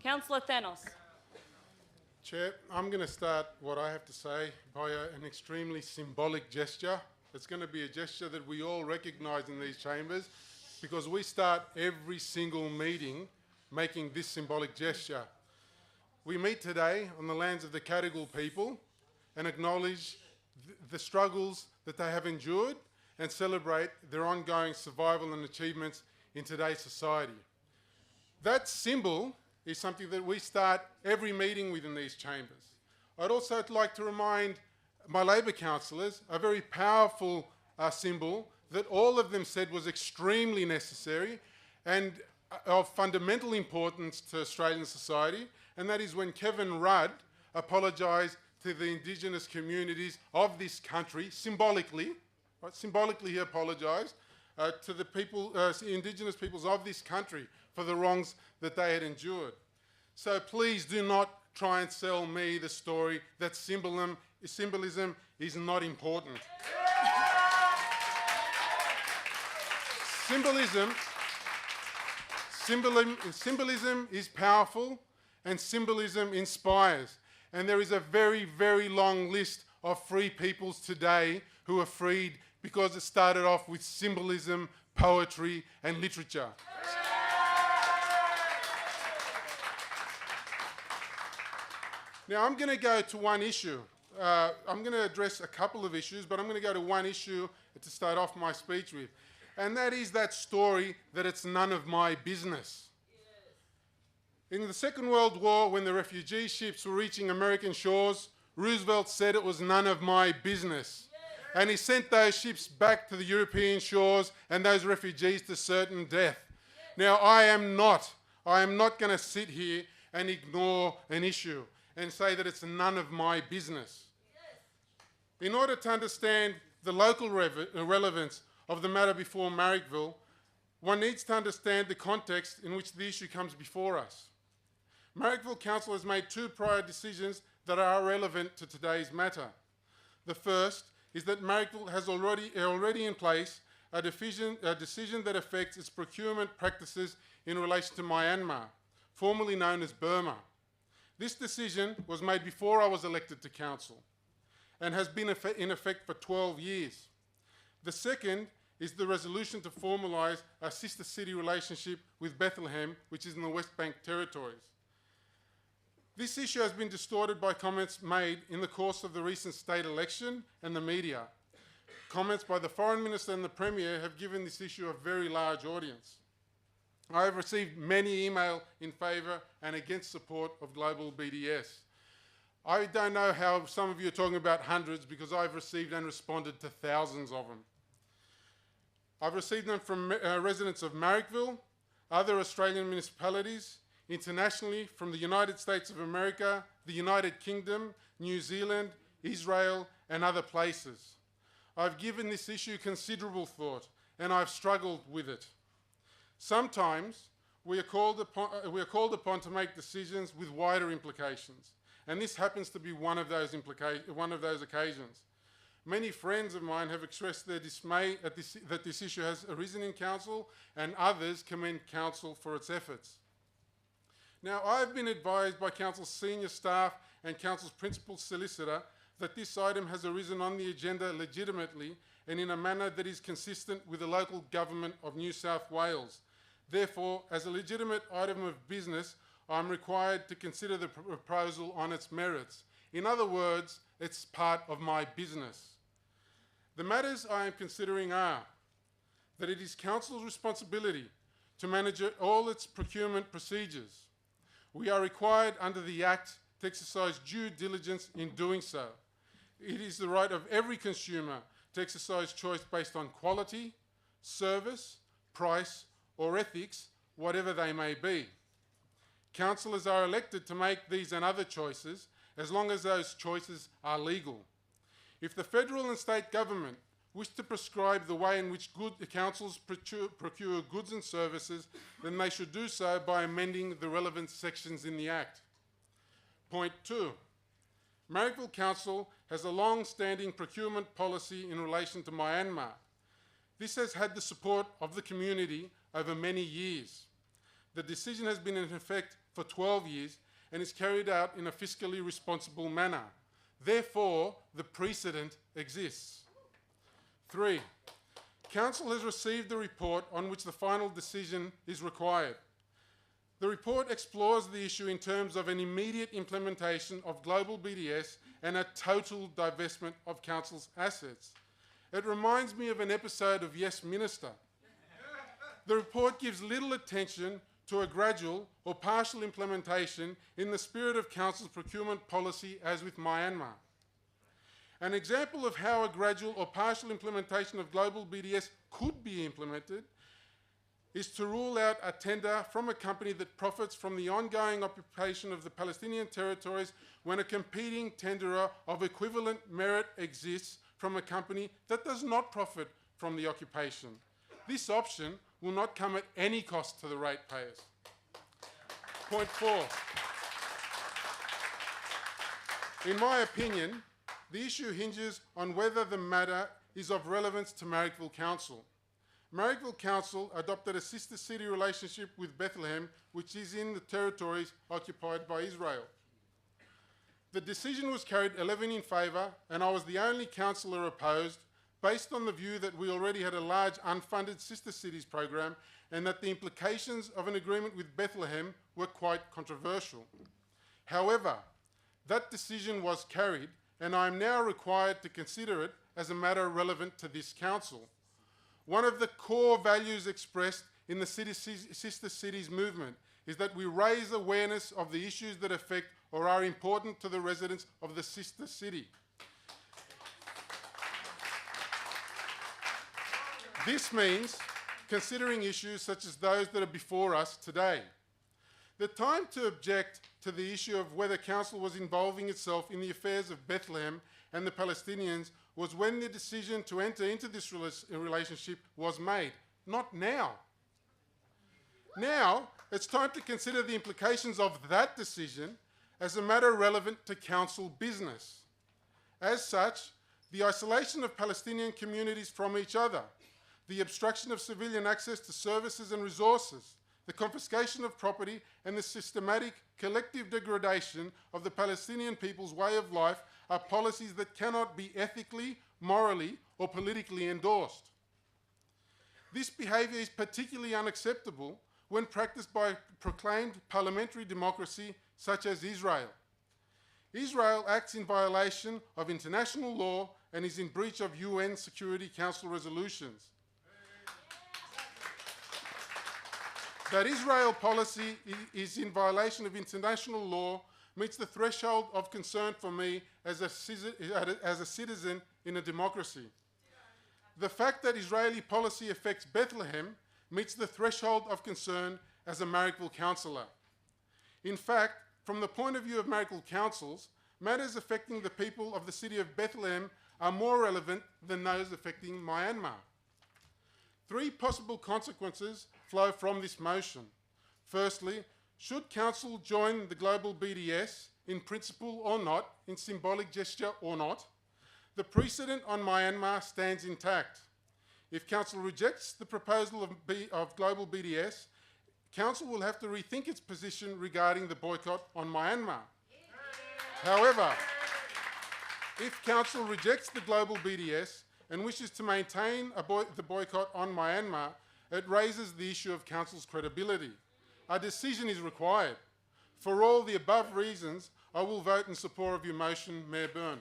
Councillor Thanos. Chair, I'm going to start what I have to say by an extremely symbolic gesture. It's going to be a gesture that we all recognise in these chambers because we start every single meeting making this symbolic gesture. We meet today on the lands of the Cadigal people and acknowledge the struggles that they have endured and celebrate their ongoing survival and achievements in today's society. That symbol is something that we start every meeting with in these chambers. I'd also like to remind my Labor councillors a very powerful symbol that all of them said was extremely necessary and of fundamental importance to Australian society, and that is when Kevin Rudd apologised to the Indigenous communities of this country, symbolically, right, symbolically he apologised to the people, Indigenous peoples of this country for the wrongs that they had endured. So please do not try and sell me the story that symbolism is not important. Symbolism is powerful and symbolism inspires. And there is a very, very long list of free peoples today who are freed because it started off with symbolism, poetry and literature. Now I'm going to go to one issue. I'm going to address a couple of issues, but I'm going to go to one issue to start off my speech with. And that is that story that it's none of my business. In the Second World War, when the refugee ships were reaching American shores, Roosevelt said it was none of my business. And he sent those ships back to the European shores and those refugees to certain death. Now, I am not going to sit here and ignore an issue and say that it's none of my business. In order to understand the local relevance of the matter before Marrickville, one needs to understand the context in which the issue comes before us. Marrickville Council has made two prior decisions that are relevant to today's matter. The first is that Marrickville has already in place a decision that affects its procurement practices in relation to Myanmar, formerly known as Burma. This decision was made before I was elected to council and has been in effect for 12 years. The second is the resolution to formalise a sister city relationship with Bethlehem, which is in the West Bank territories. This issue has been distorted by comments made in the course of the recent state election and the media. Comments by the Foreign Minister and the Premier have given this issue a very large audience. I have received many emails in favour and against support of global BDS. I don't know how some of you are talking about hundreds because I've received and responded to thousands of them. I've received them from residents of Marrickville, other Australian municipalities, internationally from the United States of America, the United Kingdom, New Zealand, Israel and other places. I've given this issue considerable thought and I've struggled with it. Sometimes we are called upon to make decisions with wider implications, and this happens to be one of those occasions. Many friends of mine have expressed their dismay at that this issue has arisen in Council, and others commend Council for its efforts. Now, I've been advised by Council's senior staff and Council's principal solicitor that this item has arisen on the agenda legitimately and in a manner that is consistent with the local government of New South Wales. Therefore, as a legitimate item of business, I'm required to consider the proposal on its merits. In other words, it's part of my business. The matters I am considering are that it is Council's responsibility to manage all its procurement procedures. We are required under the Act to exercise due diligence in doing so. It is the right of every consumer to exercise choice based on quality, service, price, or ethics, whatever they may be. Councillors are elected to make these and other choices as long as those choices are legal. If the federal and state government wish to prescribe the way in which councils procure goods and services, then they should do so by amending the relevant sections in the Act. Point 2. Marrickville Council has a long-standing procurement policy in relation to Myanmar. This has had the support of the community over many years. The decision has been in effect for 12 years and is carried out in a fiscally responsible manner. Therefore, the precedent exists. 3. Council has received a report on which the final decision is required. The report explores the issue in terms of an immediate implementation of global BDS and a total divestment of Council's assets. It reminds me of an episode of Yes Minister. The report gives little attention to a gradual or partial implementation in the spirit of Council's procurement policy as with Myanmar. An example of how a gradual or partial implementation of global BDS could be implemented is to rule out a tender from a company that profits from the ongoing occupation of the Palestinian territories when a competing tenderer of equivalent merit exists from a company that does not profit from the occupation. This option will not come at any cost to the ratepayers. Point 4. In my opinion, the issue hinges on whether the matter is of relevance to Marrickville Council. Marrickville Council adopted a sister city relationship with Bethlehem, which is in the territories occupied by Israel. The decision was carried 11 in favour, and I was the only councillor opposed, based on the view that we already had a large unfunded sister cities program and that the implications of an agreement with Bethlehem were quite controversial. However, that decision was carried, and I am now required to consider it as a matter relevant to this council. One of the core values expressed in the Sister Cities movement is that we raise awareness of the issues that affect or are important to the residents of the sister city. This means considering issues such as those that are before us today. The time to object to the issue of whether Council was involving itself in the affairs of Bethlehem and the Palestinians was when the decision to enter into this relationship was made, not now. Now, it's time to consider the implications of that decision as a matter relevant to Council business. As such, the isolation of Palestinian communities from each other, the obstruction of civilian access to services and resources, the confiscation of property, and the systematic collective degradation of the Palestinian people's way of life are policies that cannot be ethically, morally, or politically endorsed. This behaviour is particularly unacceptable when practiced by proclaimed parliamentary democracy such as Israel. Israel acts in violation of international law and is in breach of UN Security Council resolutions. That Israel policy is in violation of international law meets the threshold of concern for me as a citizen in a democracy. The fact that Israeli policy affects Bethlehem meets the threshold of concern as a Marrickville councillor. In fact, from the point of view of Marrickville councils, matters affecting the people of the city of Bethlehem are more relevant than those affecting Myanmar. 3 possible consequences flow from this motion. Firstly, should Council join the global BDS in principle or not, in symbolic gesture or not, the precedent on Myanmar stands intact. If Council rejects the proposal of global BDS, Council will have to rethink its position regarding the boycott on Myanmar. However, if Council rejects the global BDS and wishes to maintain the boycott on Myanmar, it raises the issue of Council's credibility. A decision is required. For all the above reasons, I will vote in support of your motion, Mayor Byrne.